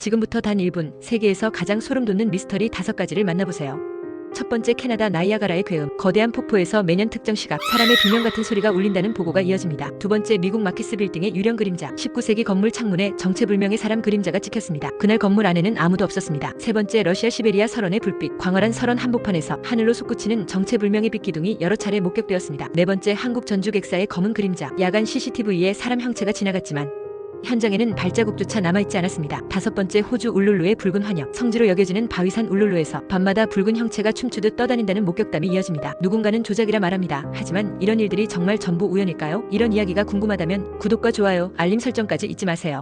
지금부터 단 1분, 세계에서 가장 소름 돋는 미스터리 5가지를 만나보세요. 첫 번째, 캐나다 나이아가라의 괴음. 거대한 폭포에서 매년 특정 시각 사람의 비명 같은 소리가 울린다는 보고가 이어집니다. 두 번째, 미국 마키스 빌딩의 유령 그림자. 19세기 건물 창문에 정체불명의 사람 그림자가 찍혔습니다. 그날 건물 안에는 아무도 없었습니다. 세 번째, 러시아 시베리아 설원의 불빛. 광활한 설원 한복판에서 하늘로 솟구치는 정체불명의 빛기둥이 여러 차례 목격되었습니다. 네 번째, 한국 전주 객사의 검은 그림자. 야간 CCTV에 사람 형체가 지나갔지만 현장에는 발자국조차 남아있지 않았습니다. 다섯 번째, 호주 울룰루의 붉은 환역. 성지로 여겨지는 바위산 울룰루에서 밤마다 붉은 형체가 춤추듯 떠다닌다는 목격담이 이어집니다. 누군가는 조작이라 말합니다. 하지만 이런 일들이 정말 전부 우연일까요? 이런 이야기가 궁금하다면 구독과 좋아요, 알림 설정까지 잊지 마세요.